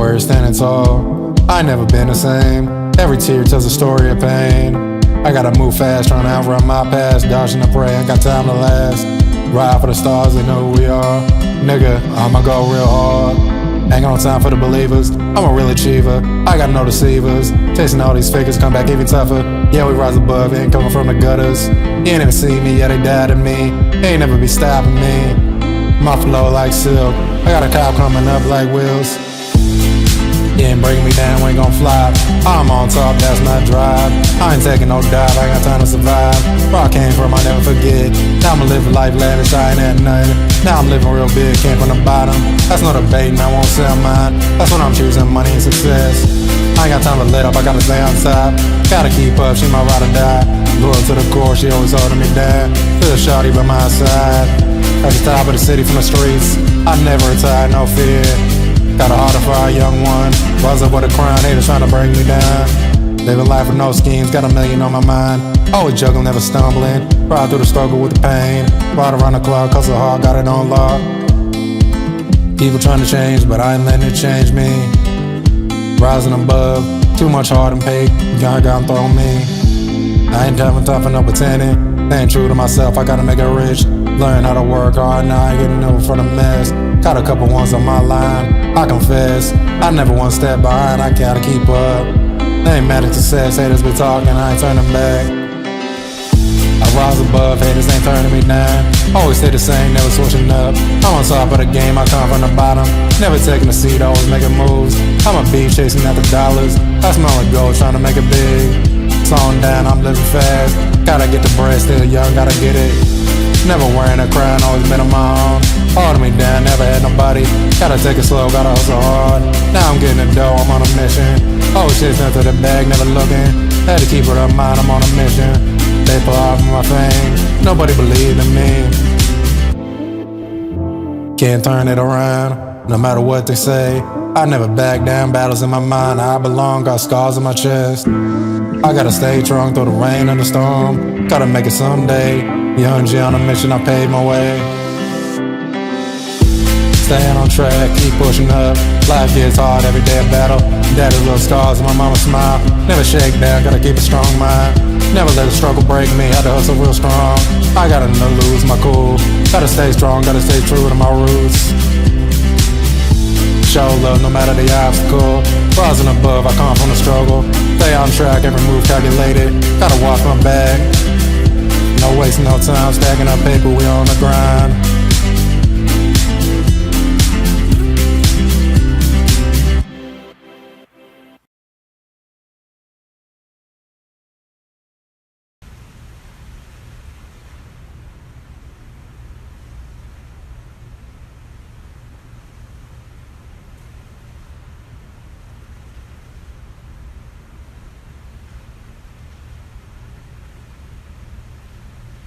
Everywhere standing tall, I ain't never been the same. Every tear tells a story of pain. I gotta move fast, trying to outrun my past, dodging the prey, ain't got time to last. Ride for the stars, they know who we are. Nigga, I'ma go real hard. Ain't got no time for the believers, I'm a real achiever. I got no deceivers, chasing all these figures, come back even tougher. Yeah, we rise above, ain't coming from the gutters. You ain't never see me, yeah, they died in me. They ain't never be stopping me. My flow like silk, I got a cow coming up like wheels. You ain't breaking me down, we ain't gon' flop. I'm on top, that's not drive. I ain't taking no dive, I ain't got time to survive. Where I came from, I never forget. Now I'ma live a life lavish, I ain't at nothing. Now I'm living real big, came from the bottom. That's no debating, I won't sell mine. That's when I'm choosing money and success. I ain't got time to let up, I gotta stay on top. Gotta keep up, she my ride or die. Loyal to the core, she always holding me down. Feel shawty by my side. At the top of the city from the streets, I never retire, no fear. Got a heart for a young one. Rise up with a crown, haters trying to bring me down. Living life with no schemes, got a million on my mind. Always juggling, never stumbling. Ride through the struggle with the pain. Ride around the clock, hustle hard, got it on lock. People trying to change, but I ain't letting it change me. Rising above, too much hard and paid, God gon' throw me. I ain't having time for no pretending. Staying true to myself, I gotta make it rich. Learn how to work hard, now I ain't getting no from the mess. Got a couple ones on my line, I confess. I never one step behind, I gotta keep up. They ain't mad at success, haters be talking, I ain't turning back. I rise above, haters ain't turning me down. Always stay the same, never switching up. I'm on top of the game, I come from the bottom. Never taking a seat, always making moves. I'm a beat chasing after dollars. I smell like gold, trying to make it big. Slowing down, I'm living fast. Gotta get the bread, still young, gotta get it. Never wearing a crown, always been on my own. Holding me down, never had nobody. Gotta take it slow, gotta hustle hard. Now I'm getting the dough, I'm on a mission. Always chasing after the bag, never looking. Had to keep it up mind, I'm on a mission. They pull off my fame, nobody believed in me. Can't turn it around, no matter what they say. I never back down, battles in my mind. I belong, got scars on my chest. I gotta stay strong through the rain and the storm. Gotta make it someday. Young G on a mission, I paved my way. Staying on track, keep pushing up. Life gets hard, every day a battle. Daddy little scars, my mama smile. Never shake down, gotta keep a strong mind. Never let the struggle break me, had to hustle real strong. I gotta no lose my cool. Gotta stay strong, gotta stay true to my roots. Show love no matter the obstacle. Rising above, I come from the struggle. Stay on track, every move calculated. Gotta watch my back. No wasting no time, stacking up paper, we on the grind.